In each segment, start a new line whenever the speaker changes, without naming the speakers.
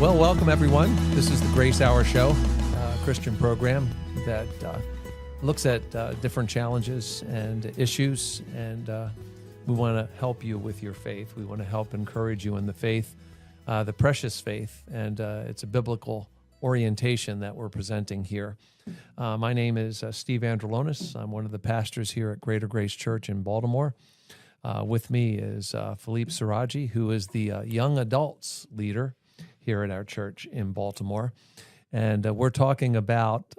Well, welcome everyone. This is the Grace Hour Show, Christian program that looks at different challenges and issues, and we want to help you with your faith. We want to help encourage you in the faith, the precious faith, and it's a biblical orientation that we're presenting here. My name is Steve Andrulonis. I'm one of the pastors here at Greater Grace Church in Baltimore. With me is Philippe Serradji, who is the young adults leader here at our church in Baltimore. And we're talking about,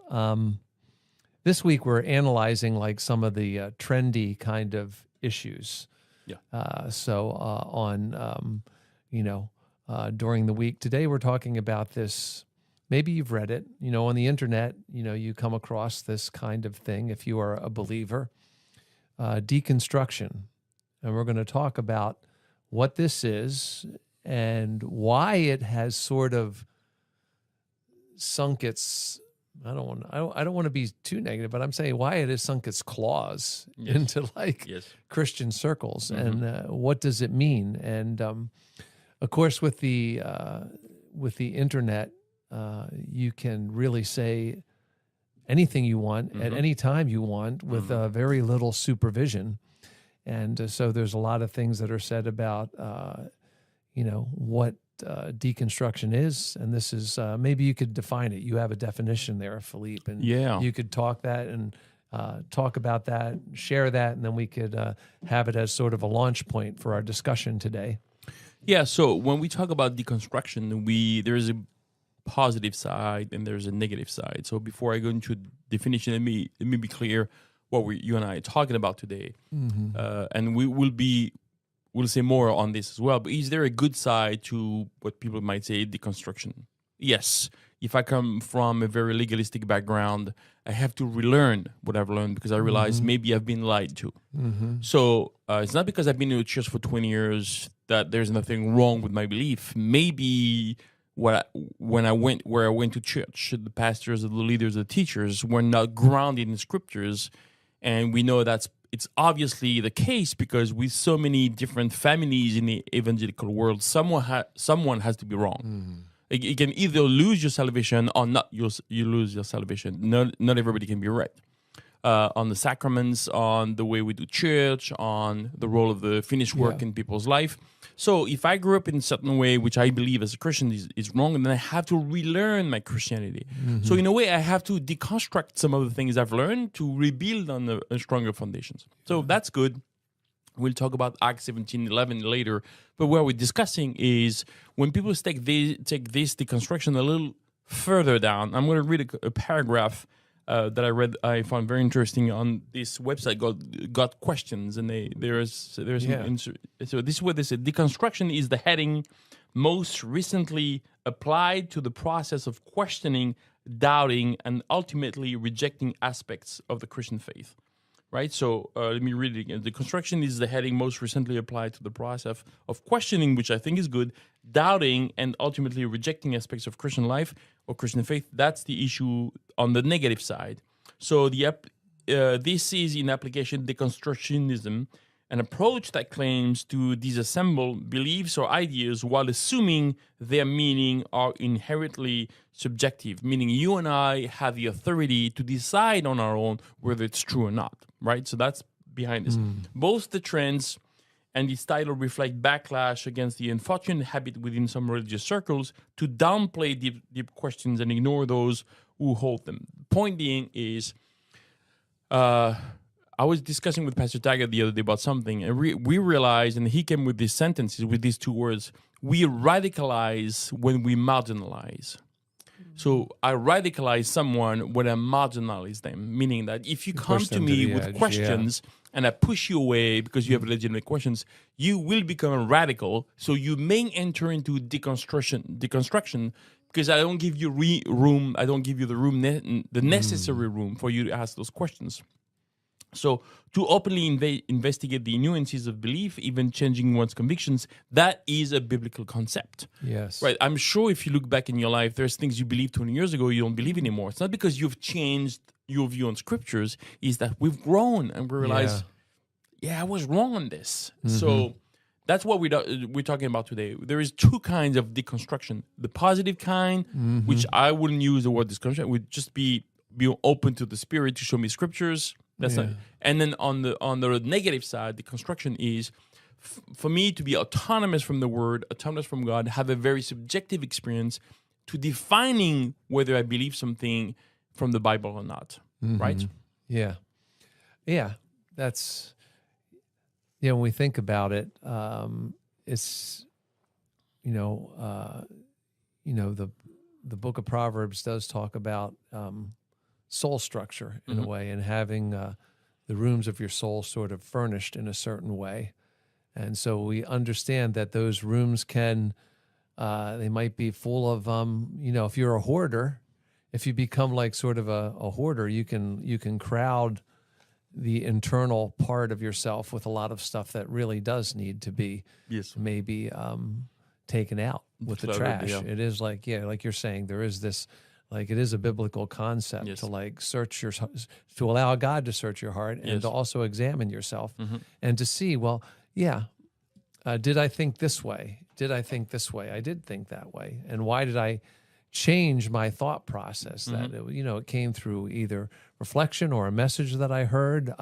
this week we're analyzing like some of the trendy kind of issues.
Yeah.
During the week today, we're talking about this. Maybe you've read it, on the internet, you come across this kind of thing if you are a believer, deconstruction. And we're going to talk about what this is and why it has sort of sunk its, I don't want to be too negative, but I'm saying why it has sunk its claws into Christian circles.
Mm-hmm.
And what does it mean? And of course, with the internet, you can really say anything you want at any time you want with very little supervision. And so there's a lot of things that are said about, what deconstruction is. And this is, maybe you could define it. You have a definition there, Philippe. And you could talk about that, share that, and then we could have it as sort of a launch point for our discussion today.
Yeah, so when we talk about deconstruction, there's a positive side and there's a negative side. So before I go into definition, let me be clear what you and I are talking about today. And we'll say more on this as well. But is there a good side to what people might say deconstruction? Yes. If I come from a very legalistic background, I have to relearn what I've learned because I realize maybe I've been lied to. So it's not because I've been in the church for 20 years that there's nothing wrong with my belief. Maybe where I went to church, the pastors, the leaders, the teachers were not grounded in scriptures. And we know it's obviously the case because with so many different families in the evangelical world, someone has to be wrong. You can either lose your salvation or not. You lose your salvation. Not everybody can be right. On the sacraments, on the way we do church, on the role of the finished work in people's life. So if I grew up in a certain way, which I believe as a Christian is wrong, then I have to relearn my Christianity. So in a way, I have to deconstruct some of the things I've learned to rebuild on a stronger foundations. So that's good. We'll talk about Acts 17:11 later. But what we're discussing is when people take this deconstruction a little further down, I'm going to read a paragraph that I found very interesting on this website called Got Questions, and so this is what they said: deconstruction is the heading most recently applied to the process of questioning, doubting, and ultimately rejecting aspects of the Christian faith. Right? So let me read it again. Deconstruction is the heading most recently applied to the process of questioning, which I think is good, doubting, and ultimately rejecting aspects of Christian life or Christian faith. That's the issue on the negative side. So this is in application deconstructionism, an approach that claims to disassemble beliefs or ideas while assuming their meaning are inherently subjective, meaning you and I have the authority to decide on our own whether it's true or not, right? So that's behind this. Both the trends and this title reflect backlash against the unfortunate habit within some religious circles to downplay deep questions and ignore those who hold them. Point being is, I was discussing with Pastor Taggart the other day about something, and we realized, and he came with these sentences, with these two words: we radicalize when we marginalize. So I radicalize someone when I marginalize them, meaning that if you come to me with questions and I push you away because you have legitimate questions, you will become a radical. So you may enter into deconstruction because I don't give you room. I don't give you the necessary room for you to ask those questions. So to openly investigate the nuances of belief, even changing one's convictions, that is a biblical concept.
Yes.
Right. I'm sure if you look back in your life, there's things you believed 20 years ago you don't believe anymore. It's not because you've changed your view on scriptures, is that we've grown and we realize, I was wrong on this. So that's what we're talking about today. There is two kinds of deconstruction. The positive kind, which I wouldn't use the word deconstruction, would just be open to the Spirit to show me scriptures. That's not. And then on the negative side, deconstruction is for me to be autonomous from the Word, autonomous from God, have a very subjective experience to defining whether I believe something from the Bible or not. Right?
Yeah. Yeah. That's, when we think about it, it's, the book of Proverbs does talk about soul structure in a way, and having the rooms of your soul sort of furnished in a certain way. And so we understand that those rooms can, they might be full of, if you're a hoarder, if you become like sort of a hoarder, you can crowd the internal part of yourself with a lot of stuff that really does need to be maybe taken out with the trash.
Yeah.
It is like you're saying, there is this, like, it is a biblical concept to like search to allow God to search your heart and to also examine yourself and to see, well, did I think this way? Did I think this way? I did think that way. And why did I change my thought process? That it came through either reflection or a message that I heard.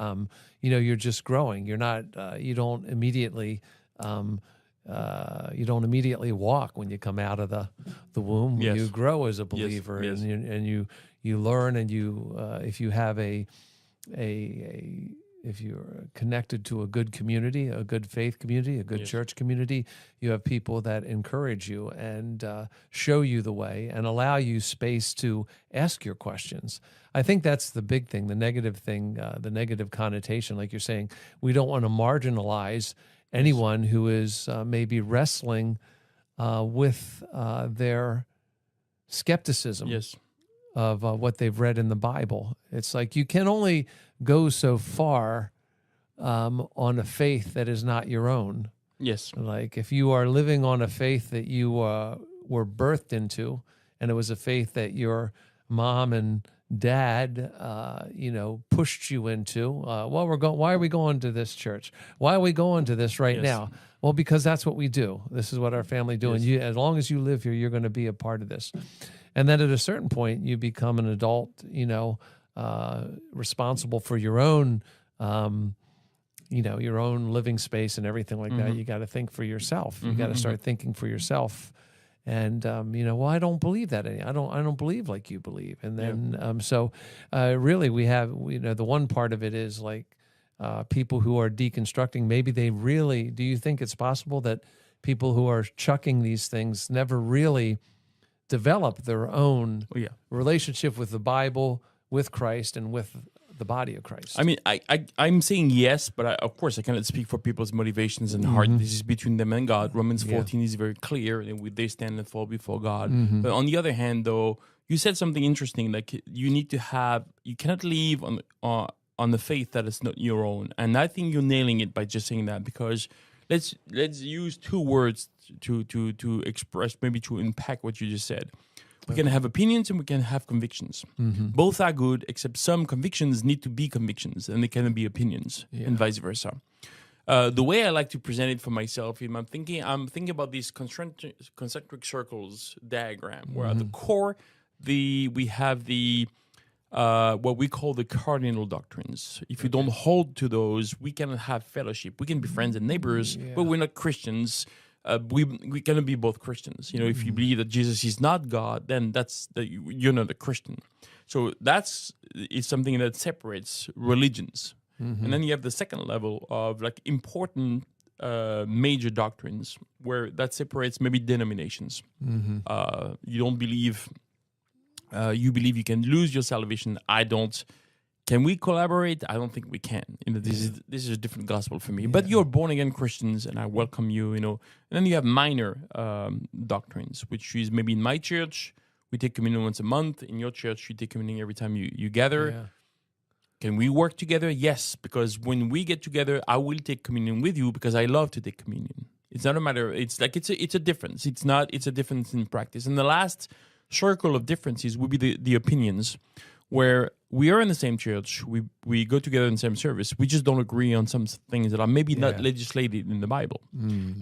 You're just growing. You're not. You don't immediately. You don't immediately walk when you come out of the womb.
Yes.
You grow as a believer,
Yes.
and you learn, and you if you have if you're connected to a good community, a good faith community, a good church community, you have people that encourage you and show you the way and allow you space to ask your questions. I think that's the big thing, the negative thing, the negative connotation. Like you're saying, we don't want to marginalize anyone who is maybe wrestling with their skepticism of what they've read in the Bible. It's like you can only go so far on a faith that is not your own.
Yes.
Like if you are living on a faith that you were birthed into, and it was a faith that your mom and dad, pushed you into. Why are we going to this church? Why are we going to this right now? Well, because that's what we do. This is what our family do. And as long as you live here, you're going to be a part of this. And then at a certain point, you become an adult, responsible for your own, your own living space and everything like that. You got to think for yourself. You got to start thinking for yourself. And I don't believe that. I don't believe like you believe. And then really, we have the one part of it is like people who are deconstructing. Maybe they really. Do you think it's possible that people who are chucking these things never really develop their own relationship with the Bible, with Christ, and with the body of Christ?
I mean, I'm saying yes, but of course I cannot speak for people's motivations and heart. This is between them and God. Romans 14 is very clear, and they stand and fall before God. But on the other hand, though, you said something interesting. Like you cannot live on the faith that is not your own. And I think you're nailing it by just saying that, because let's use two words to express, maybe to unpack what you just said. We can have opinions and we can have convictions. Both are good, except some convictions need to be convictions and they cannot be opinions, and vice versa. The way I like to present it for myself is I'm thinking about these concentric circles diagram, where at the core we have the what we call the cardinal doctrines. If you don't hold to those, we cannot have fellowship. We can be friends and neighbors, but we're not Christians. We cannot be both Christians. If you believe that Jesus is not God, then you're not a Christian. So it's something that separates religions. And then you have the second level of like important major doctrines, where that separates maybe denominations. You don't believe. You believe you can lose your salvation. I don't. Can we collaborate? I don't think we can. This is a different gospel for me. But you're born again Christians, and I welcome you. And then you have minor doctrines, which is maybe in my church we take communion once a month. In your church, you take communion every time you gather.
Yeah.
Can we work together? Yes, because when we get together, I will take communion with you because I love to take communion. It's not a matter. It's like it's a difference. It's a difference in practice. And the last circle of differences would be the opinions, where we are in the same church, we go together in the same service, we just don't agree on some things that are maybe not legislated in the Bible.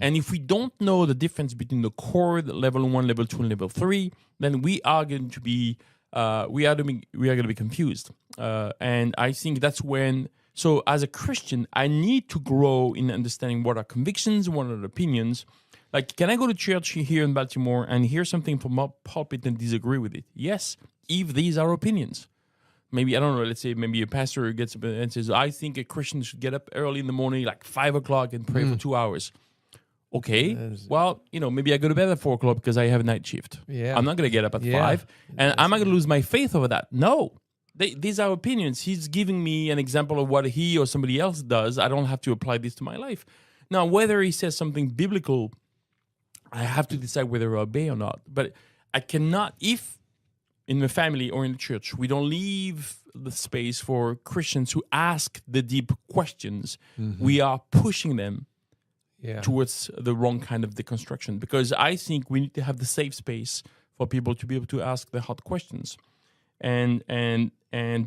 And if we don't know the difference between the core, level 1, level 2, and level 3, then we are going to be going to be confused. And I think that's when. So as a Christian, I need to grow in understanding what are convictions, what are opinions. Like, can I go to church here in Baltimore and hear something from a pulpit and disagree with it? Yes, if these are opinions. Maybe, I don't know, let's say maybe a pastor gets up and says, I think a Christian should get up early in the morning, like 5 o'clock, and pray for 2 hours. Okay, well, maybe I go to bed at 4 o'clock because I have a night shift.
Yeah.
I'm not going to get up at 5. And am I going to lose my faith over that? No. These are opinions. He's giving me an example of what he or somebody else does. I don't have to apply this to my life. Now, whether he says something biblical, I have to decide whether to obey or not. But I cannot, if in the family or in the church, we don't leave the space for Christians who ask the deep questions, we are pushing them towards the wrong kind of deconstruction. Because I think we need to have the safe space for people to be able to ask the hard questions. And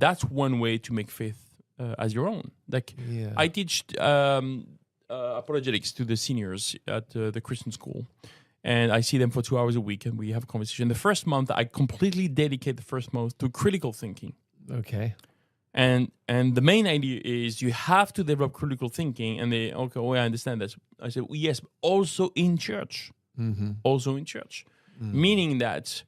that's one way to make faith as your own. Like, I teach apologetics to the seniors at the Christian school, and I see them for 2 hours a week, and we have a conversation. The first month, I completely dedicate the first month to critical thinking.
Okay.
And the main idea is you have to develop critical thinking, and they, okay, well, I understand that. I said, well, yes, also in church. Also in church. Meaning that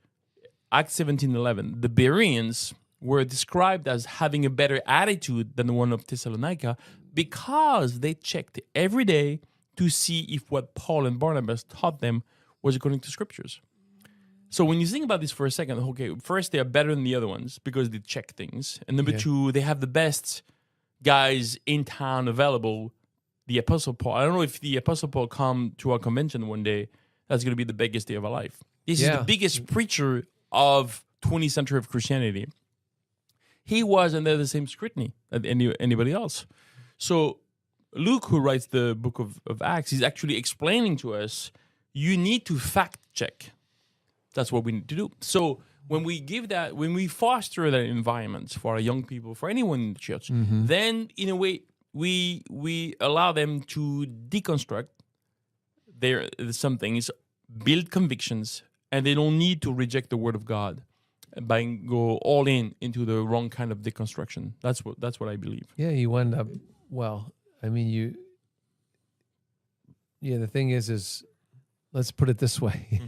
Acts 17:11, the Bereans were described as having a better attitude than the one of Thessalonica because they checked every day to see if what Paul and Barnabas taught them was according to scriptures. So when you think about this for a second, okay, first, they are better than the other ones because they check things. And number two, they have the best guys in town available, the Apostle Paul. I don't know if the Apostle Paul come to our convention one day, that's going to be the biggest day of our life. This is the biggest preacher of 20th century of Christianity. He was under the same scrutiny as anybody else. So Luke, who writes the book of Acts, is actually explaining to us, you need to fact check. That's what we need to do. So when we foster that environment for our young people, for anyone in the church, then in a way we allow them to deconstruct some things, build convictions, and they don't need to reject the word of God by go all into the wrong kind of deconstruction. That's what I believe. Yeah,
you end up, well, I mean, the thing is let's put it this way.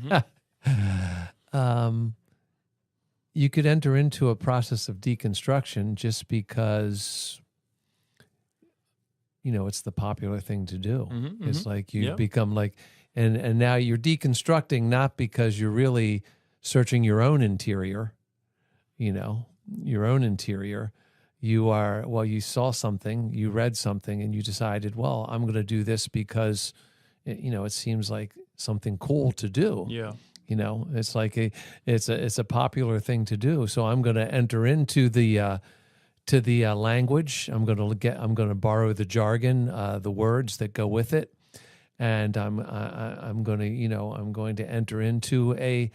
You could enter into a process of deconstruction just because, it's the popular thing to do. It's like you become like, and now you're deconstructing not because you're really searching your own interior, your own interior. You are, you saw something, you read something, and you decided, well, I'm going to do this because, it seems like something cool to do. Yeah. It's like it's a popular thing to do. So I'm going to enter into the language. I'm going to borrow the jargon, the words that go with it, and I'm going to enter into a.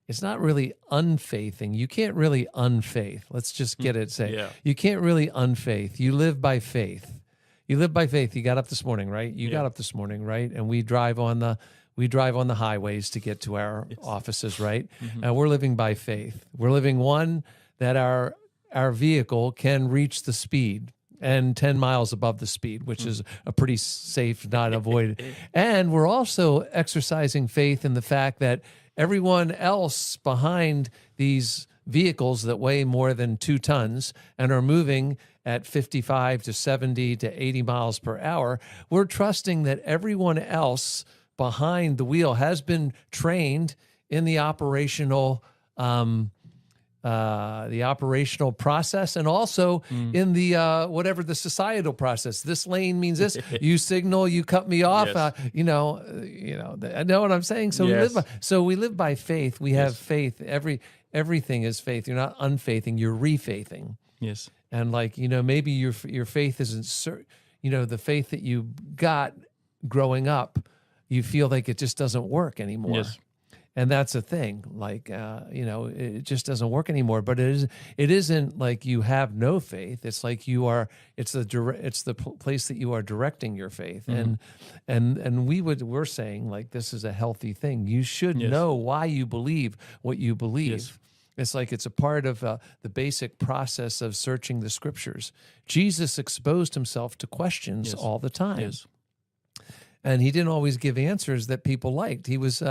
It's not really unfaithing. You can't really unfaith. Let's just get it say. Yeah. You can't really unfaith. You live by faith. You live by faith. You got up this morning, right? You got up this morning, right? And we drive on the highways to get to our offices, right? And we're living by faith. We're living one that our vehicle can reach the speed and 10 miles above the speed, which is a pretty safe, not avoided. And we're also exercising faith in the fact that everyone else behind these vehicles that weigh more than 2 tons and are moving at 55 to 70 to 80 miles per hour, we're trusting that everyone else behind the wheel has been trained in the operational process, and also in the whatever the societal process. This lane means this. You signal, you cut me off. Yes. I know what I'm saying. So we live by faith. We have faith. Everything is faith. You're not unfaithing. You're refaithing. Yes. And maybe your faith isn't the faith that you got growing up. You feel like it just doesn't work anymore. Yes. And that's a thing, like, it just doesn't work anymore. But it isn't like you have no faith. It's like it's the place that you are directing your faith. And we're saying, like, this is a healthy thing. You should know why you believe what you believe.
Yes.
It's like it's a part of the basic process of searching the scriptures. Jesus exposed himself to questions all the time.
Yes.
And he didn't always give answers that people liked. He was,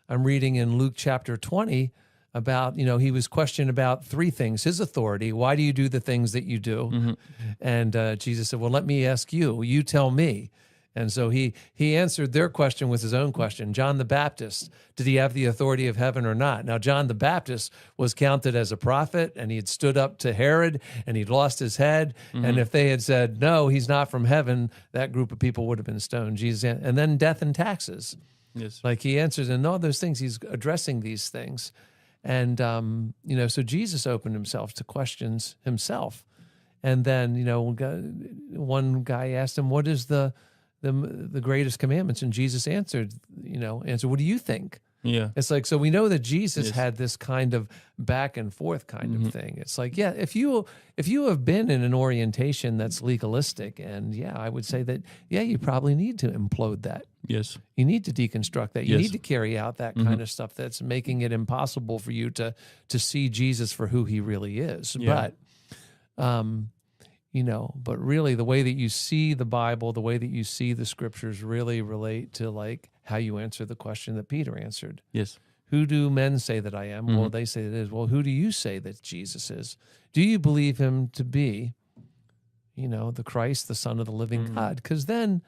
I'm reading in Luke chapter 20 about, he was questioned about three things. His authority, why do you do the things that you do? And Jesus said, well, let me ask you. You tell me. And so he answered their question with his own question. John the Baptist, did he have the authority of heaven or not? Now, John the Baptist was counted as a prophet, and he had stood up to Herod, and he'd lost his head. And if they had said, no, he's not from heaven, that group of people would have been stoned. Jesus, and then death and taxes.
Yes.
Like he answers, and all those things, he's addressing these things. And, so Jesus opened himself to questions himself. And then, one guy asked him, what is the greatest commandments? And Jesus answered, what do you think?
Yeah.
It's like, so we know that Jesus had this kind of back and forth kind of thing. It's like, if you have been in an orientation that's legalistic, and I would say that, you probably need to implode that.
Yes.
You need to deconstruct that. You need to carry out that kind of stuff that's making it impossible for you to see Jesus for who he really is.
Yeah.
But really the way that you see the Bible, the way that you see the scriptures really relate to like how you answer the question that Peter answered.
Yes.
Who do men say that I am? Well, they say it is. Well, who do you say that Jesus is? Do you believe him to be, the Christ, the Son of the living God? Because then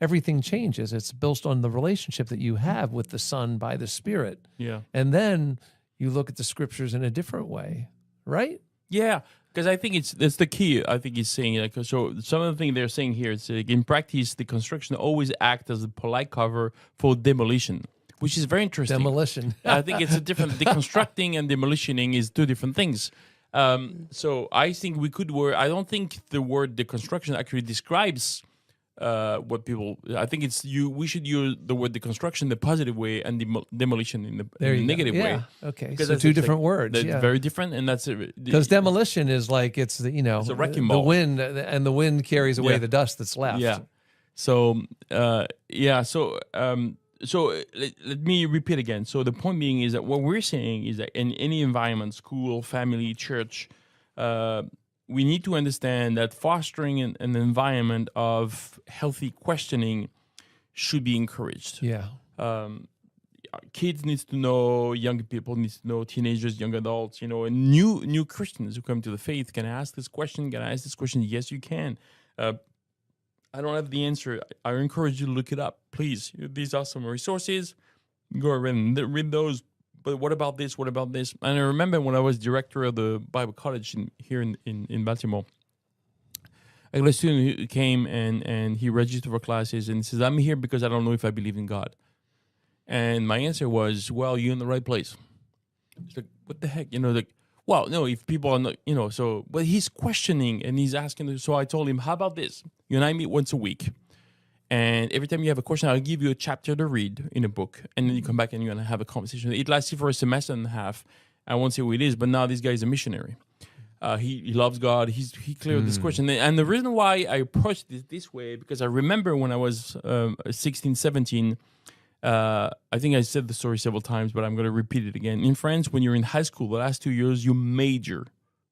everything changes. It's built on the relationship that you have with the Son by the Spirit.
Yeah.
And then you look at the scriptures in a different way, right?
Yeah, because I think that's the key. I think he's saying, like, so some of the things they're saying here is, like, in practice, deconstruction always acts as a polite cover for demolition, which is very interesting.
Demolition.
I think it's a different deconstructing and demolitioning is two different things. So I think we could word. I don't think the word deconstruction actually describes what people. I think it's we should use the word deconstruction the positive way and demolition in the negative way.
Okay.
Because
So two different words.
That's very different, and that's
because demolition is like it's the
it's a wrecking
the
ball.
wind, and the wind carries away the dust that's left.
Yeah. So So let me repeat again. So the point being is that what we're saying is that in any environment, school, family, church, we need to understand that fostering an environment of healthy questioning should be encouraged.
Yeah.
Kids need to know, young people need to know, teenagers, young adults, and new Christians who come to the faith can ask this question. Can I ask this question? Yes, you can. I don't have the answer. I encourage you to look it up, please. These are some resources. Go ahead and read those. But what about this? What about this? And I remember when I was director of the Bible College here in Baltimore, I got a student who came and he registered for classes and says, I'm here because I don't know if I believe in God. And my answer was, well, you're in the right place. It's like, what the heck? Well, no, if people are not, but he's questioning and he's asking. So I told him, how about this? You and I meet once a week. And every time you have a question, I'll give you a chapter to read in a book. And then you come back and you're going to have a conversation. It lasts you for a semester and a half. I won't say who it is, but now this guy is a missionary. He loves God. He cleared this question. And the reason why I approached it this way, because I remember when I was 16, 17, I think I said the story several times, but I'm going to repeat it again. In France, when you're in high school, the last 2 years, you major,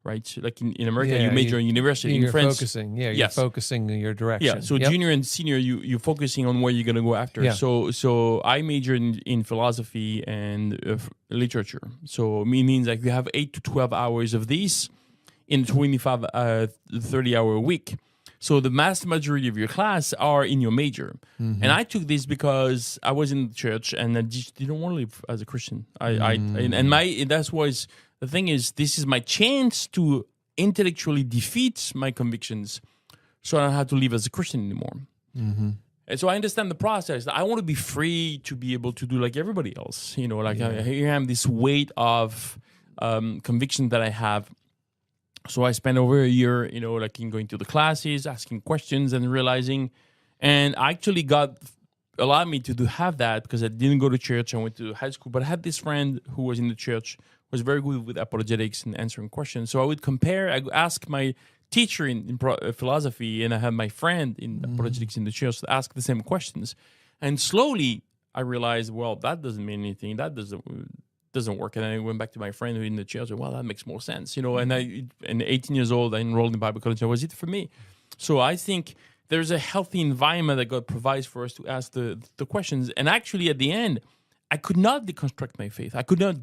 right? So like in America, you major in university.
You're
in France,
focusing. Yeah, you're focusing your direction.
Yeah, so junior and senior, you're focusing on where you're going to go after. Yeah. So I majored in philosophy and literature. So it means like you have 8 to 12 hours of these in 25, 30-hour a week. So the vast majority of your class are in your major. Mm-hmm. And I took this because I was in the church and I just didn't want to live as a Christian. The thing is, this is my chance to intellectually defeat my convictions so I don't have to live as a Christian anymore. Mm-hmm. And so I understand the process. I want to be free to be able to do like everybody else. Here I am, this weight of conviction that I have. So I spent over a year, in going to the classes, asking questions and realizing, and I actually got allowed me to have that because I didn't go to church. I went to high school, but I had this friend who was in the church, was very good with apologetics and answering questions. So I would compare, I would ask my teacher in philosophy, and I had my friend in apologetics in the church to ask the same questions. And slowly I realized, well, that doesn't mean anything. That doesn't work. And I went back to my friend who in the church. Well, that makes more sense, And and 18 years old, I enrolled in Bible college. That was it for me. So I think there's a healthy environment that God provides for us to ask the questions. And actually, at the end, I could not deconstruct my faith. I could not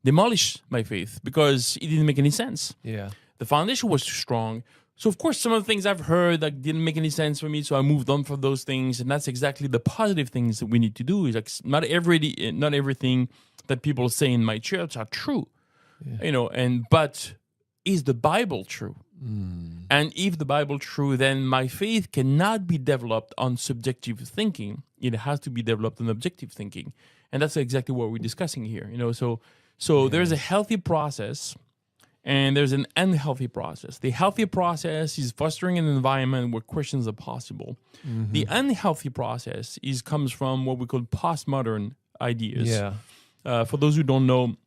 demolish my faith because it didn't make any sense.
Yeah.
The foundation was too strong. So, of course, some of the things I've heard that didn't make any sense for me, so I moved on from those things. And that's exactly the positive things that we need to do. Is like not everything that people say in my church are true, but is the Bible true? And if the Bible true, then my faith cannot be developed on subjective thinking. It has to be developed on objective thinking. And that's exactly what we're discussing here. So there's a healthy process. And there's an unhealthy process. The healthy process is fostering an environment where questions are possible. Mm-hmm. The unhealthy process comes from what we call postmodern ideas.
Yeah.
For those who don't know,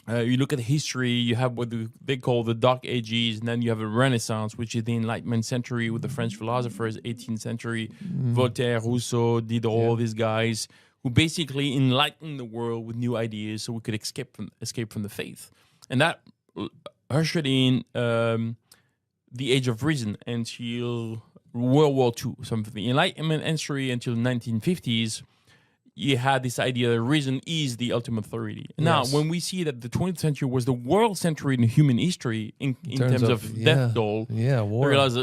you look at history, you have what they call the Dark Ages, and then you have a Renaissance, which is the Enlightenment century with the French philosophers, 18th century, Voltaire, Rousseau, Diderot, these guys, who basically enlightened the world with new ideas so we could escape from the faith. And that ushered in the Age of Reason until World War II. So from the Enlightenment entry until the 1950s, you had this idea that reason is the ultimate authority. Now, when we see that the 20th century was the world century in human history in terms of death toll,
war.
We realize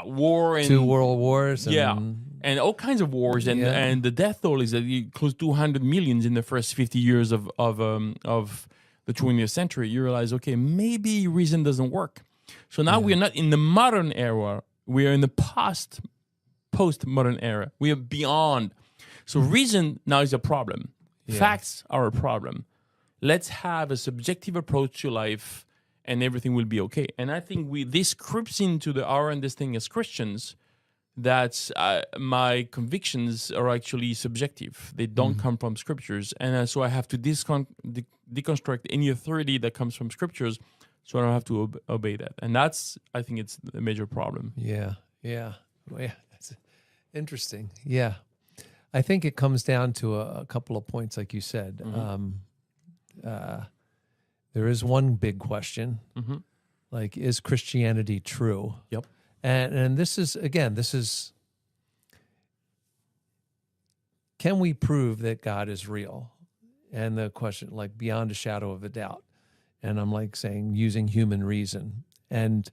war and
2 world wars.
And all kinds of wars, and the death toll is close to 200 million in the first 50 years of the 20th century. You realize, okay, maybe reason doesn't work. So now we are not in the modern era. We are in the post-modern era. We are beyond. So reason now is a problem. Facts are a problem. Let's have a subjective approach to life, and everything will be okay. And I think this creeps into our understanding as Christians that my convictions are actually subjective. They don't come from scriptures. And so I have to deconstruct any authority that comes from scriptures, so I don't have to obey that. And I think it's a major problem.
Yeah. Well, that's interesting. Yeah. I think it comes down to a couple of points, like you said. There is one big question, like, is Christianity true?
Yep.
And this is, can we prove that God is real? And the question, like, beyond a shadow of a doubt. And I'm like saying, using human reason. And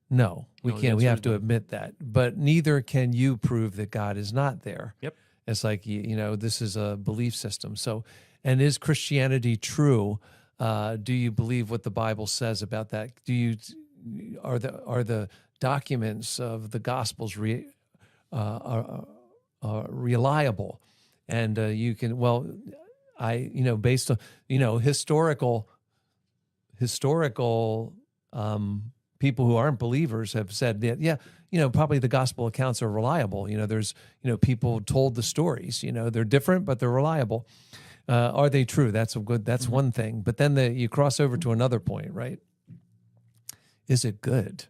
no, we can't. We have to admit that. But neither can you prove that God is not there. Yep. It's like, this is a belief system. So, and is Christianity true? Do you believe what the Bible says about that? Are the documents of the Gospels reliable? And you can, based on, historical people who aren't believers have said that, probably the gospel accounts are reliable. There's, people told the stories, they're different, but they're reliable. Are they true? That's one thing. But then you cross over to another point, right? Is it good?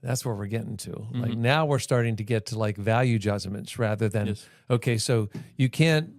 That's where we're getting to. Like, now we're starting to get to like value judgments rather than, okay, so you can't,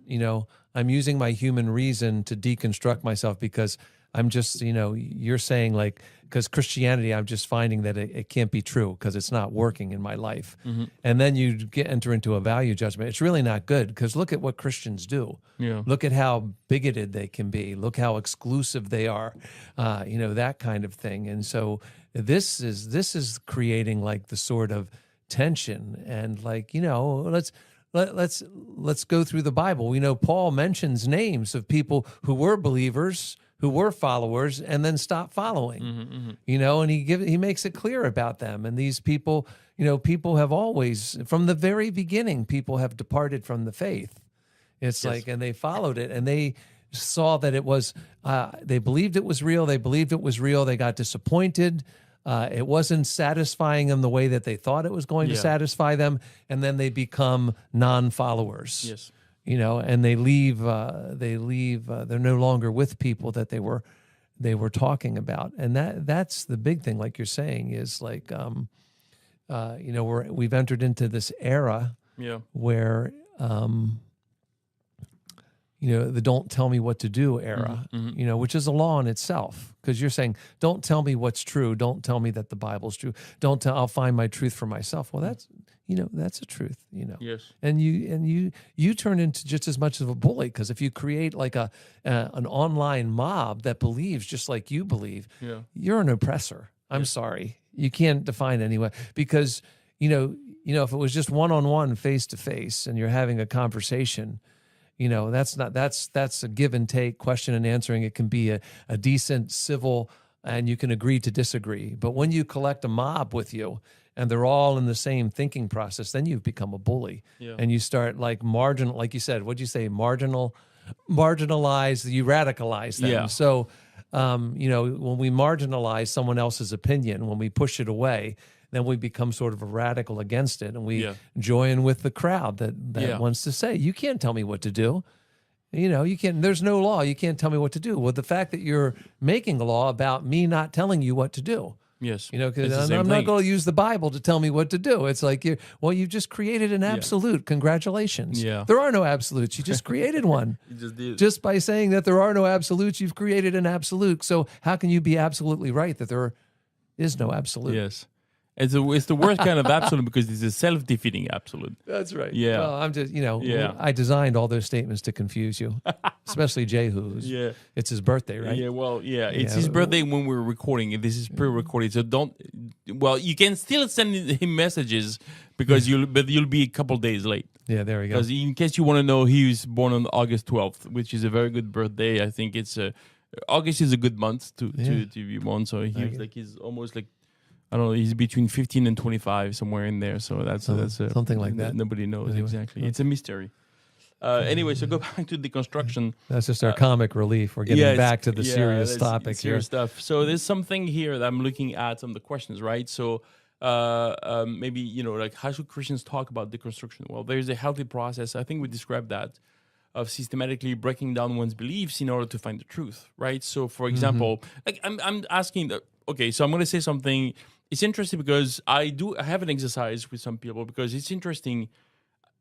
I'm using my human reason to deconstruct myself because I'm just, you're saying like, because Christianity, I'm just finding that it can't be true because it's not working in my life. And then you enter into a value judgment. It's really not good because look at what Christians do. Yeah. Look at how bigoted they can be. Look how exclusive they are, that kind of thing. And so this is creating like the sort of tension and like, let's go through the Bible. We know Paul mentions names of people who were believers, who were followers, and then stopped following. And he makes it clear about them. And these people, people have always, from the very beginning, people have departed from the faith. It's like, and they followed it, and they saw that it was, they believed it was real. They believed it was real. They got disappointed. It wasn't satisfying them the way that they thought it was going to satisfy them, and then they become non-followers.
Yes.
And they leave. They're no longer with people that they were talking about, and that's the big thing. Like you're saying, is like, we've entered into this era where, the don't tell me what to do era, which is a law in itself. Because you're saying, don't tell me what's true. Don't tell me that the Bible's true. I'll find my truth for myself. Well, that's a truth,
Yes.
And you turn into just as much of a bully, because if you create like an online mob that believes just like you believe, you're an oppressor. I'm sorry. You can't define anyway, because, if it was just one-on-one, face-to-face, and you're having a conversation, that's a give and take, question and answering. It can be a decent, civil, and you can agree to disagree. But when you collect a mob with you and they're all in the same thinking process, then you've become a bully. And you start like like you said, what'd you say? Marginalize, you radicalize them.
Yeah.
So, when we marginalize someone else's opinion, when we push it away, then we become sort of a radical against it, and we join with the crowd that wants to say, you can't tell me what to do. You can't, there's no law. You can't tell me what to do. Well, the fact that you're making a law about me not telling you what to do.
Yes.
Because I'm not going to use the Bible to tell me what to do. It's like, you've just created an absolute. Congratulations.
Yeah.
There are no absolutes. You just created one.
You just did.
Just by saying that there are no absolutes, you've created an absolute. So how can you be absolutely right that there is no absolute?
Yes. It's the worst kind of absolute, because it's a self-defeating absolute.
That's right.
Yeah.
Well, I'm just, I designed all those statements to confuse you, especially Jehu. It's his birthday, right?
Yeah, well, it's his birthday when we're recording it. This is pre-recorded, so you can still send him messages, because you'll be a couple days late.
Yeah, there we go.
Because in case you want to know, he was born on August 12th, which is a very good birthday. I think August is a good month to be born, so he's almost like, I don't know, he's between 15 and 25, somewhere in there. So that's
something like that.
Nobody knows exactly. It's a mystery. Anyway, so go back to deconstruction.
That's just our comic relief. We're getting back to the serious topic here.
Serious stuff. So there's something here that I'm looking at, some of the questions, right? So maybe, like, how should Christians talk about deconstruction? Well, there's a healthy process. I think we described that, of systematically breaking down one's beliefs in order to find the truth, right? So, for example, like I'm asking, okay, so I'm going to say something. It's interesting because I have an exercise with some people, because it's interesting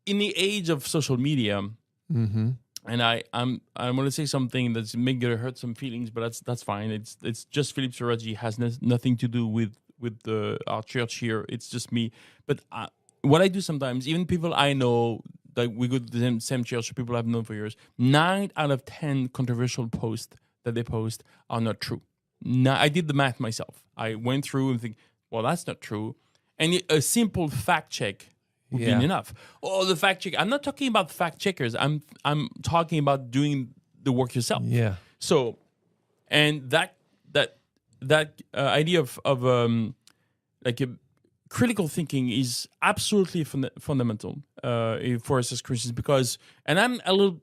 in the age of social media. And I'm going to say something that's maybe going to hurt some feelings, but that's fine. It's just Philippe Serradji, has nothing to do with our church here. It's just me. But what I do sometimes, even people I know, like we go to the same church, people I've known for years, 9 out of 10 controversial posts that they post are not true. Now, I did the math myself. I went through and think, well, that's not true. And a simple fact check would be enough. Oh, the fact check. I'm not talking about fact checkers. I'm talking about doing the work yourself.
Yeah.
So, and that idea of like a critical thinking is absolutely fundamental for us as Christians, because, and I'm a little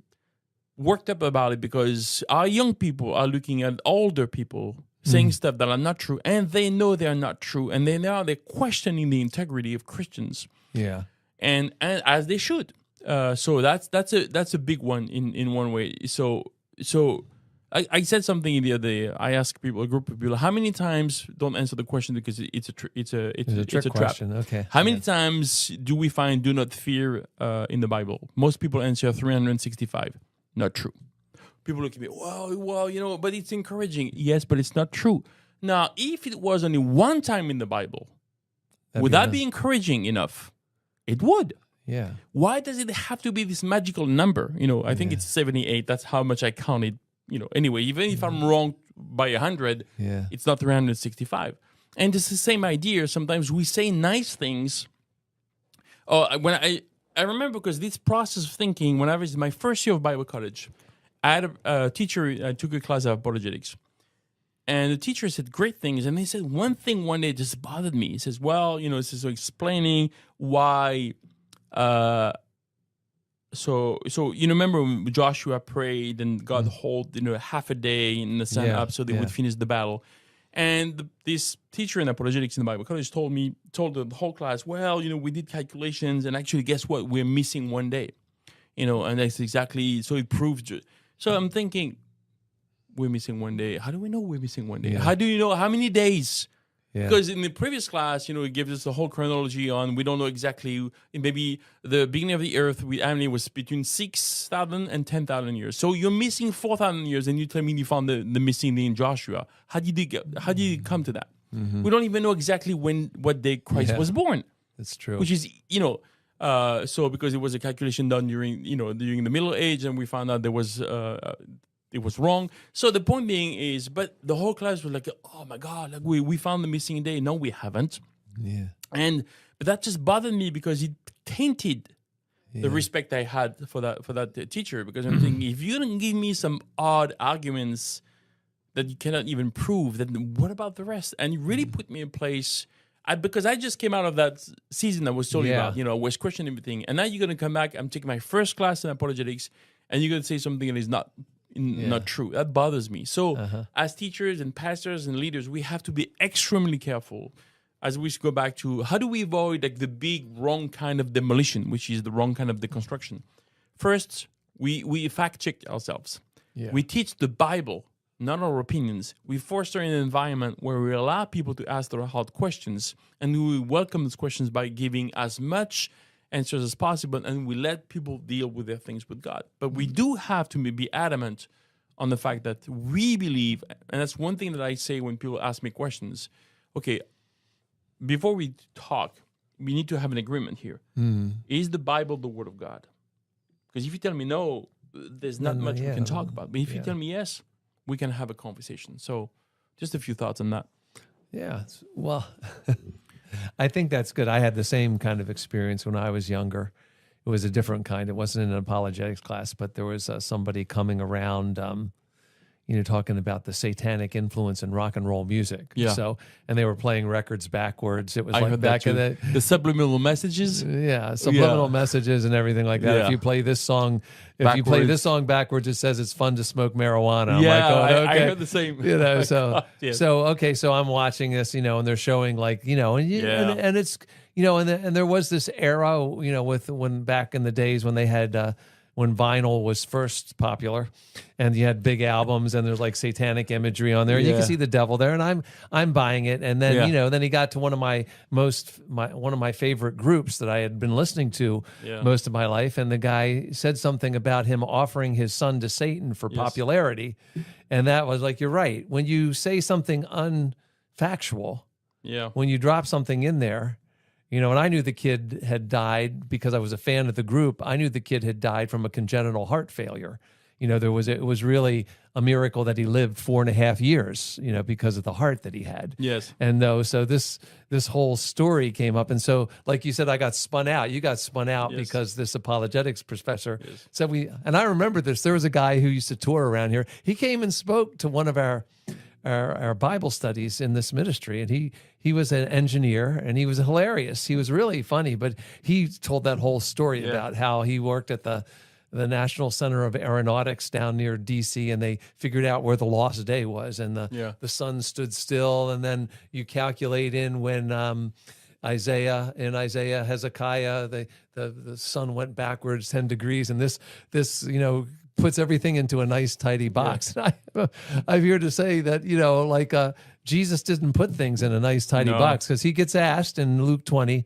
worked up about it, because our young people are looking at older people saying stuff that are not true, and they know they are not true, and they're questioning the integrity of Christians.
Yeah,
and as they should. So that's a big one in one way. So I said something the other day. I asked a group of people, how many times, don't answer the question because it's a trick
question.
Trap.
Okay.
How many times do we find "do not fear" in the Bible? Most people answer 365. Not true. People look at me, well, but it's encouraging. Yes, but it's not true. Now, if it was only one time in the Bible, would that be encouraging enough? It would.
Yeah.
Why does it have to be this magical number? I think it's 78. That's how much I counted. Anyway, even if I'm wrong by 100, it's not 365. And it's the same idea. Sometimes we say nice things. When I remember, because this process of thinking, when I was in my first year of Bible college, I had a teacher. I took a class of apologetics, and the teacher said great things. And he said one thing one day just bothered me. He says, "Well, this is explaining why." So remember when Joshua prayed and God hold half a day in the sun up so they would finish the battle, And this teacher in apologetics in the Bible college told the whole class, well, we did calculations, and actually, guess what? We're missing one day, and that's exactly, so it proves. So I'm thinking, we're missing one day. How do we know we're missing one day?
Yeah.
How do you know how many days?
Yeah.
Because in the previous class, it gives us the whole chronology on, we don't know exactly, maybe the beginning of the earth, was between 6,000 and 10,000 years. So you're missing 4,000 years, and you tell me you found the missing day in Joshua. How did you come to that? We don't even know exactly what day Christ was born.
That's true.
Which is, so because it was a calculation done during the Middle Age, and we found out there was it was wrong. So the point being is, but the whole class was like, oh my God, like we found the missing day. No, we haven't.
Yeah.
But that just bothered me because it tainted the respect I had for that teacher. Because I'm thinking, if you don't give me some odd arguments that you cannot even prove, then what about the rest? And it really put me in place. Because I just came out of that season I was talking about, was questioning everything. And now you're going to come back, I'm taking my first class in apologetics, and you're going to say something that is not true. That bothers me. So as teachers and pastors and leaders, we have to be extremely careful as we go back to how do we avoid like the big wrong kind of demolition, which is the wrong kind of deconstruction. First, we fact check ourselves.
Yeah.
We teach the Bible, not our opinions. We foster an environment where we allow people to ask their hard questions, and we welcome those questions by giving as much answers as possible, and we let people deal with their things with God. But we do have to be adamant on the fact that we believe, and that's one thing that I say when people ask me questions, okay, before we talk, we need to have an agreement here. Is the Bible the Word of God? Because if you tell me no, there's not much we can talk about. But if you tell me yes, we can have a conversation. So just a few thoughts on that.
Yeah, well, I think that's good. I had the same kind of experience when I was younger. It was a different kind. It wasn't an apologetics class, but there was somebody coming around, talking about the satanic influence in rock and roll music.
Yeah.
So, and they were playing records backwards. It was
I
like
heard
back
that
in
the subliminal messages.
Subliminal messages and everything like that.
Yeah.
If you play this song, backwards, it says it's fun to smoke marijuana. I'm
I heard the same.
So I'm watching this, and they're showing like, and it's, and there was this era, with when back in the days when they had, when vinyl was first popular, and you had big albums, and there's like satanic imagery on there. You can see the devil there, and I'm buying it. And then then he got to one of my favorite groups that I had been listening to most of my life, and the guy said something about him offering his son to Satan for popularity, and that was like, you're right. When you say something unfactual, when you drop something in there. And I knew the kid had died because I was a fan of the group. I knew the kid had died from a congenital heart failure. It was really a miracle that he lived 4.5 years, because of the heart that he had.
Yes.
And so this whole story came up. And so, like you said, I got spun out. You got spun out because this apologetics professor said and I remember this. There was a guy who used to tour around here. He came and spoke to one of our Bible studies in this ministry, and he was an engineer, and he was hilarious. He was really funny, but he told that whole story about how he worked at the National Center of Aeronautics down near D.C., and they figured out where the lost day was, and the sun stood still, and then you calculate in when Hezekiah, the sun went backwards 10 degrees, and this puts everything into a nice, tidy box. Yeah. I'm here to say that, Jesus didn't put things in a nice, tidy box, because he gets asked in Luke 20,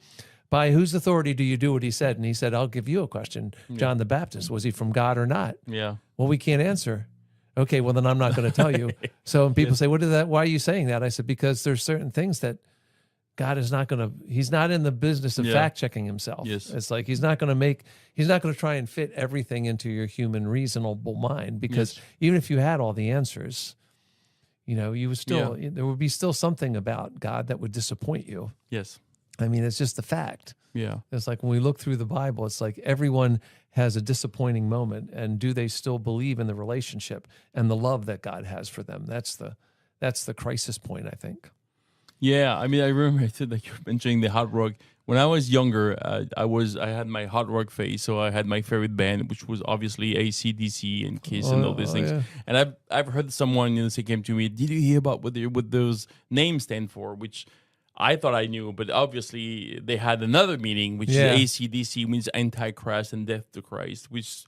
by whose authority do you do what he said? And he said, I'll give you a question. John the Baptist, was he from God or not? Yeah. Well, we can't answer. Okay, well, then I'm not going to tell you. So people say, why are you saying that? I said, because there's certain things that God is not going to, he's not in the business of fact checking himself. Yes. It's like, he's not going to try and fit everything into your human reasonable mind, because even if you had all the answers, you would still, there would be still something about God that would disappoint you. Yes. I mean, it's just the fact. Yeah. It's like when we look through the Bible, it's like everyone has a disappointing moment, and do they still believe in the relationship and the love that God has for them? That's the crisis point, I think.
Yeah, I mean, I remember I said, like, you were mentioning the hard rock. when I was younger, I had my hard rock phase, so I had my favorite band, which was obviously AC/DC and Kiss and all these things.
Yeah.
And I've heard someone say came to me, "Did you hear about what those names stand for?" Which I thought I knew, but obviously they had another meaning, which is AC/DC means Antichrist and Death to Christ, which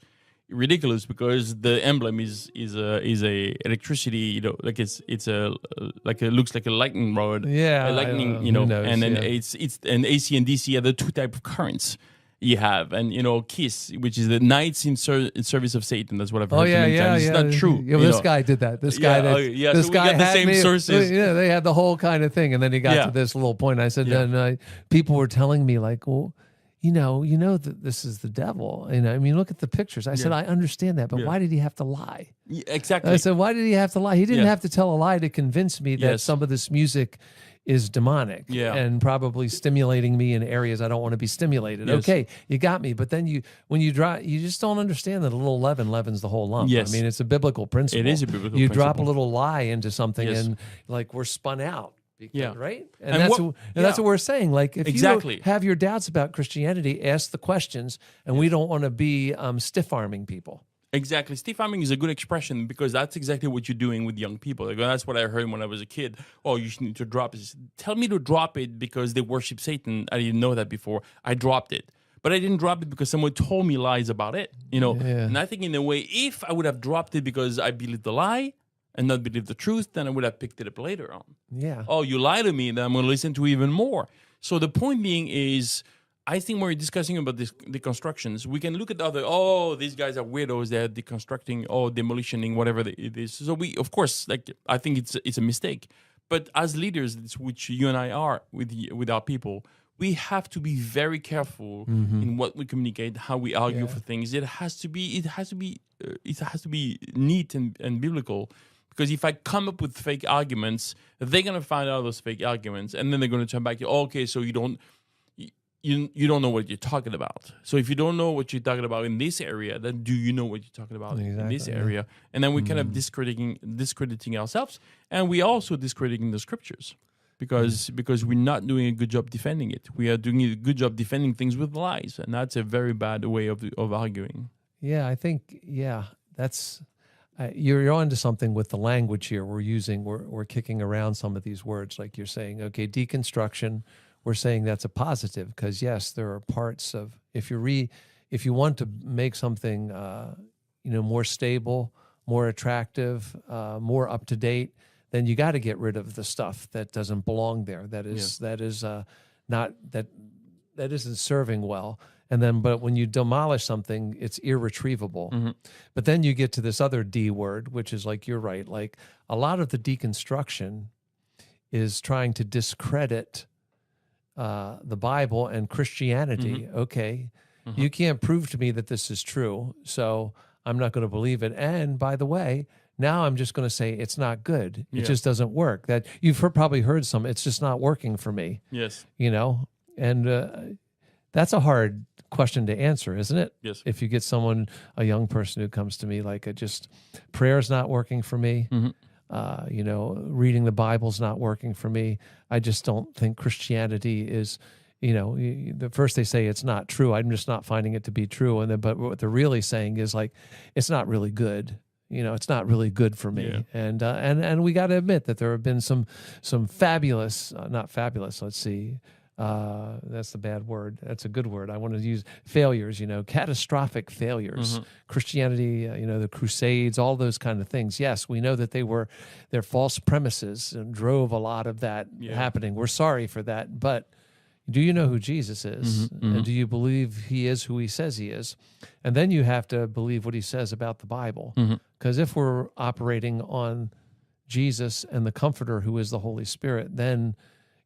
ridiculous because the emblem is a electricity, like it's a like it looks like a lightning rod,
Yeah,
a lightning,
who knows,
and then
yeah.
it's and AC and DC are the two type of currents you have, and Kiss, which is the Knights in Service of Satan. That's what I've heard.
Oh yeah,
many
yeah,
times.
yeah.
It's not true.
Yeah, well, this guy did that. This guy, this
so we
guy
got the
had
same
me.
sources.
Yeah, they had the whole kind of thing, and then he got
Yeah.
to this little point. I said,
Yeah.
then people were telling me like, well, you know that this is the devil. And I mean, look at the pictures. I said, I understand that, but why did he have to lie?
Yeah, exactly.
I said, why did he have to lie? He didn't
Yeah.
have to tell a lie to convince me that
Yes.
some of this music is demonic and probably stimulating me in areas I don't want to be stimulated.
Yes.
Okay, you got me. But then you just don't understand that a little leaven leavens the whole lump.
Yes.
I mean, it's a biblical principle.
It is a biblical
You drop a
principle.
little lie into something
Yes.
and like we're spun out.
Yeah.
Right?
And
that's
what-
that's what we're saying. Like if
Exactly.
you have your doubts about Christianity, ask the questions. And we don't want to be stiff-arming people.
Exactly. Stiff arming is a good expression because that's exactly what you're doing with young people. Like, that's what I heard when I was a kid. Oh, you need to drop it. Tell me to drop it because they worship Satan. I didn't know that before. I dropped it. But I didn't drop it because someone told me lies about it. And I think in a way, if I would have dropped it because I believed the lie and not believed the truth, then I would have picked it up later on.
Yeah.
Oh, you lie to me, then I'm going to listen to even more. So the point being is, I think when we're discussing about this deconstructions, we can look at these guys are weirdos, they're deconstructing, demolitioning, whatever it is. So we, of course, I think it's a mistake. But as leaders, which you and I are with our people, we have to be very careful in what we communicate, how we argue for things. It has to be neat and biblical. Because if I come up with fake arguments, they're gonna find out those fake arguments, and then they're gonna turn back to, okay, so you don't know what you're talking about. So if you don't know what you're talking about in this area, then do you know what you're talking about in this area? And then we're kind of discrediting ourselves, and we're also discrediting the scriptures because we're not doing a good job defending it. We are doing a good job defending things with lies, and that's a very bad way of arguing.
Yeah, I think that's you're onto something with the language here we're using. We're kicking around some of these words, like you're saying. Okay, deconstruction. We're saying that's a positive because yes, there are parts of if you want to make something more stable, more attractive, more up to date, then you got to get rid of the stuff that doesn't belong there. That isn't serving well. And then, but when you demolish something, it's irretrievable.
Mm-hmm.
But then you get to this other D word, which is like you're right. Like a lot of the deconstruction is trying to discredit the Bible and Christianity.
Mm-hmm.
Okay, you can't prove to me that this is true, so I'm not going to believe it. And by the way, now I'm just going to say it's not good. It just doesn't work. That you've probably heard some. It's just not working for me.
Yes.
And that's a hard question to answer, isn't it?
Yes.
If you get a young person who comes to me like, prayer's not working for me.
Mm-hmm.
Reading the Bible's not working for me. I just don't think Christianity is, the first they say it's not true. I'm just not finding it to be true. But what they're really saying is like, it's not really good. It's not really good for me.
Yeah.
And we got to admit that there have been some fabulous, not fabulous. Let's see. That's the bad word. That's a good word. I want to use failures, catastrophic failures. Christianity, the Crusades, all those kind of things. Yes, we know that their false premises and drove a lot of that happening. We're sorry for that. But do you know who Jesus is? And do you believe he is who he says he is? And then you have to believe what he says about the Bible. Because if we're operating on Jesus and the Comforter, who is the Holy Spirit, then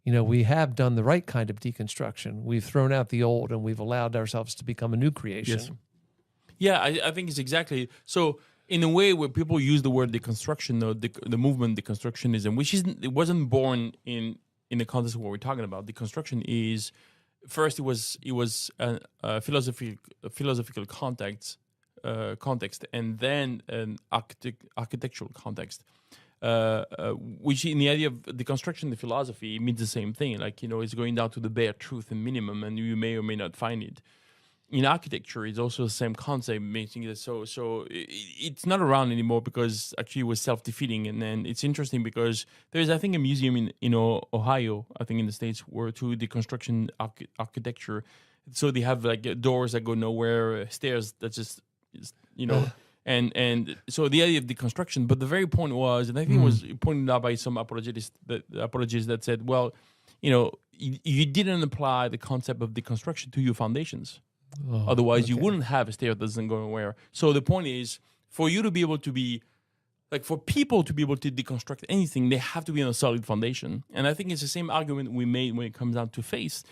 we have done the right kind of deconstruction. We've thrown out the old and we've allowed ourselves to become a new creation.
Yes. Yeah, I think it's exactly. So in a way where people use the word deconstruction, though, the movement deconstructionism, it wasn't born in the context of what we're talking about. Deconstruction is, first it was a philosophical context, and then an architectural context. which in the idea of deconstruction, the philosophy means the same thing. Like, it's going down to the bare truth and minimum, and you may or may not find it. In architecture, it's also the same concept, making it it's not around anymore because actually it was self-defeating. And then it's interesting because there's, I think, a museum in Ohio, I think in the States, where to deconstruction architecture. So they have like doors that go nowhere, stairs that just, and so the idea of deconstruction. But the very point was, and I think it was pointed out by some apologists that said, well, you didn't apply the concept of deconstruction to your foundations. Otherwise, you wouldn't have a stair that doesn't go nowhere. So the point is, for you to be able to be, like, for people to be able to deconstruct anything, they have to be on a solid foundation. And I think it's the same argument we made when it comes down to faith.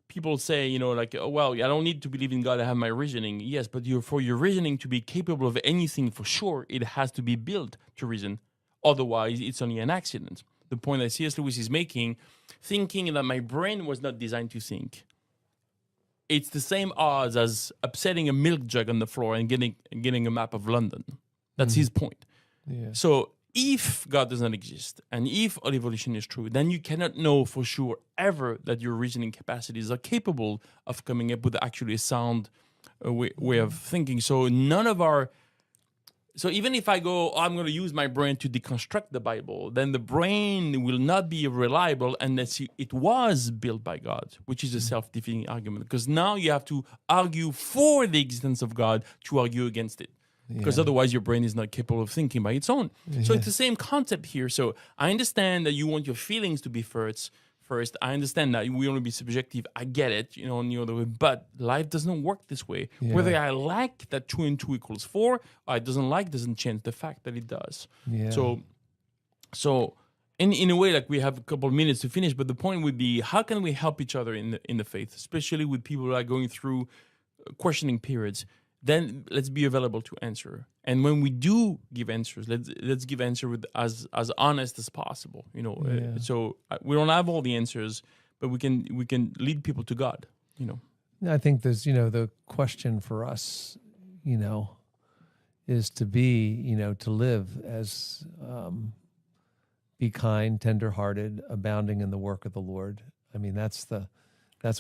People say, oh, well, I don't need to believe in God, I have my reasoning. Yes, but for your reasoning to be capable of anything, for sure, it has to be built to reason. Otherwise, it's only an accident. The point that C.S. Lewis is making, thinking that my brain was not designed to think, it's the same odds as upsetting a milk jug on the floor and getting a map of London. That's his point.
Yeah.
So if God does not exist, and if all evolution is true, then you cannot know for sure ever that your reasoning capacities are capable of coming up with actually a sound way of thinking. So So even if I go, I'm going to use my brain to deconstruct the Bible, then the brain will not be reliable unless it was built by God, which is a self-defeating argument. Because now you have to argue for the existence of God to argue against it. Because otherwise your brain is not capable of thinking by its own. So it's the same concept here. So I understand that you want your feelings to be first. I understand that we only be subjective. I get it, on the other way. But life doesn't work this way.
Yeah.
Whether I like that 2 and 2 equals 4, or I doesn't change the fact that it does.
Yeah.
So in a way, like, we have a couple of minutes to finish, but the point would be, how can we help each other in the faith, especially with people who are going through questioning periods? Then let's be available to answer. And when we do give answers, let's give answer with as honest as possible. So we don't have all the answers, but we can lead people to God.
I think there's the question for us, is to be to live as be kind, tenderhearted, abounding in the work of the Lord. I mean, that's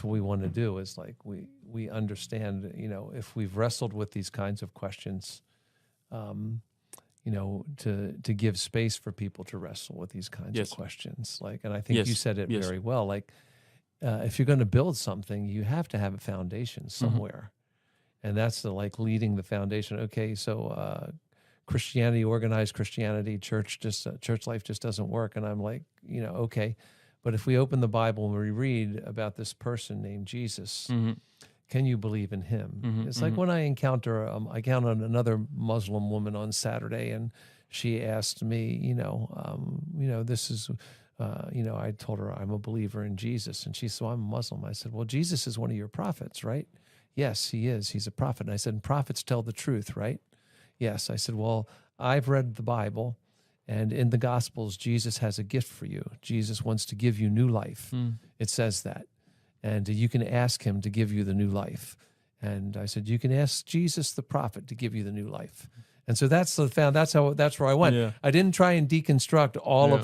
what we want to do, is like we understand, if we've wrestled with these kinds of questions, to give space for people to wrestle with these kinds of questions. Like, and I think you said it very well. Like, if you're going to build something, you have to have a foundation somewhere. And that's leading the foundation. Okay, so Christianity, organized Christianity, church life just doesn't work. And I'm like, okay. But if we open the Bible and we read about this person named Jesus, can you believe in him? It's like when I encountered another Muslim woman on Saturday, and she asked me, this is, I told her I'm a believer in Jesus, and she said, well, I'm a Muslim. I said, well, Jesus is one of your prophets, right? Yes, he is. He's a prophet. And I said, and prophets tell the truth, right? Yes. I said, well, I've read the Bible. And in the Gospels, Jesus has a gift for you. Jesus wants to give you new life. It says that. And you can ask him to give you the new life. And I said, you can ask Jesus the prophet to give you the new life. And so that's where I went.
Yeah.
I didn't try and deconstruct all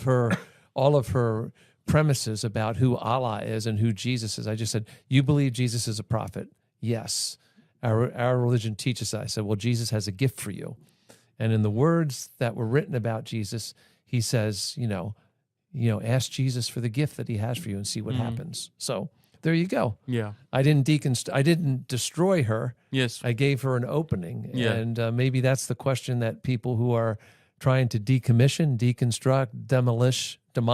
of her premises about who Allah is and who Jesus is. I just said, you believe Jesus is a prophet? Yes. Our religion teaches that. I said, well, Jesus has a gift for you. And in the words that were written about Jesus, he says, ask Jesus for the gift that he has for you and see what happens. So there you go.
Yeah.
I didn't destroy her.
Yes.
I gave her an opening.
Yeah.
And maybe that's the question that people who are trying to decommission, deconstruct, demolish. Any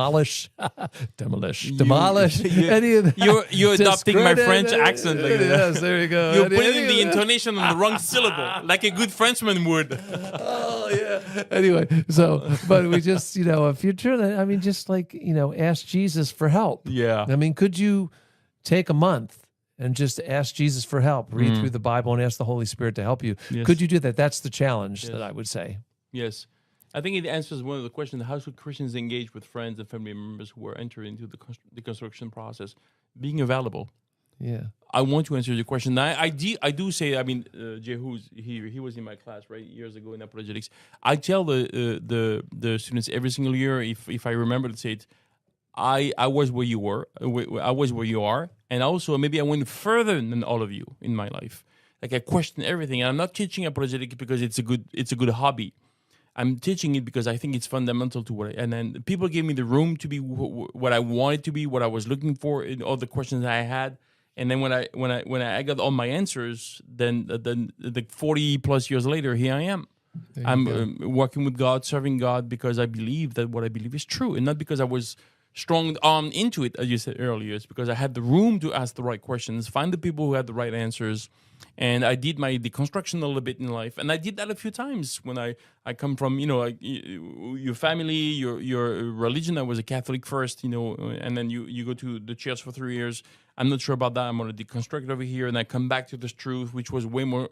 of that.
You're adopting my French accent.
Yes, there you go.
You're putting the intonation on the wrong syllable, like a good Frenchman would.
Oh yeah. Anyway, but we just, if you're trying to, just ask Jesus for help.
Yeah.
Could you take a month and just ask Jesus for help? Read through the Bible and ask the Holy Spirit to help you. Yes. Could you do that? That's the challenge that I would say.
Yes. I think it answers one of the questions: how should Christians engage with friends and family members who are entering into the deconstruction process? Being available.
Yeah.
I want to answer the question. I do say. I mean, Jehu's he was in my class years ago in apologetics. I tell the students every single year, if I remember to say it, I was where you were, I was where you are, and also maybe I went further than all of you in my life. Like I question everything. And I'm not teaching apologetics because it's a good hobby. I'm teaching it because I think it's fundamental to and then people gave me the room to be what I wanted to be, what I was looking for, in all the questions I had. And then when I got all my answers, then the 40 plus years later, here I am. I'm working with God, serving God because I believe that what I believe is true, and not because I was strong armed into it, as you said earlier. It's because I had the room to ask the right questions, find the people who had the right answers. And I did my deconstruction a little bit in life, and I did that a few times when I come from your family, your religion. I was a Catholic first, and then you go to the church for 3 years. I'm not sure about that. I'm going to deconstruct over here, and I come back to this truth, which was way more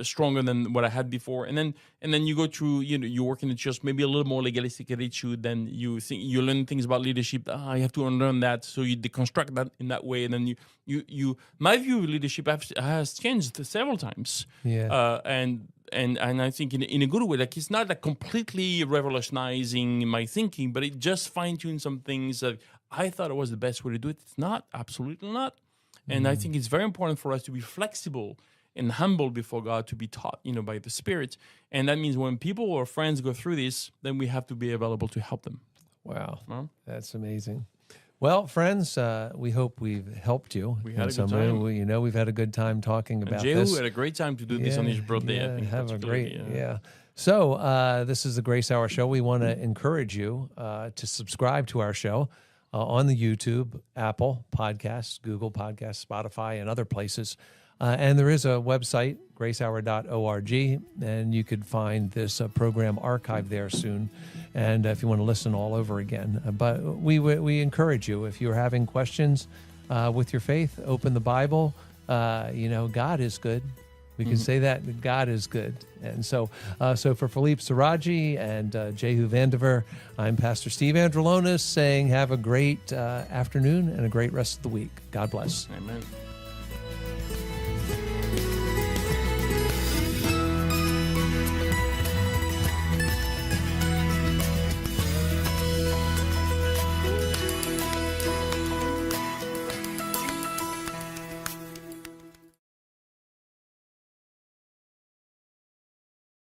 stronger than what I had before. And then you go through, you work in the church, maybe a little more legalistic attitude. Then you learn things about leadership. I have to unlearn that. So you deconstruct that in that way. And then you my view of leadership has changed several times.
Yeah.
And I think in a good way, like it's not like completely revolutionizing my thinking, but it just fine-tuned some things that I thought it was the best way to do it. It's not, absolutely not. And I think it's very important for us to be flexible and humble before God, to be taught, by the Spirit. And that means when people or friends go through this, then we have to be available to help them.
Wow. That's amazing. Well, friends, we hope we've helped you.
We had a good time.
We've had a good time talking about this.
Jehu had a great time to do this on his birthday.
Yeah,
I think
have a great,
yeah.
So this is the Grace Hour Show. We want to encourage you to subscribe to our show on the YouTube, Apple Podcasts, Google Podcasts, Spotify, and other places. And there is a website, gracehour.org, and you could find this program archived there soon. And if you want to listen all over again, but we encourage you, if you're having questions with your faith, open the Bible. God is good. We can say that God is good. And so for Philippe Serradji and Jehu Vandiver, I'm Pastor Steve Andrulonis saying have a great afternoon and a great rest of the week. God bless.
Amen.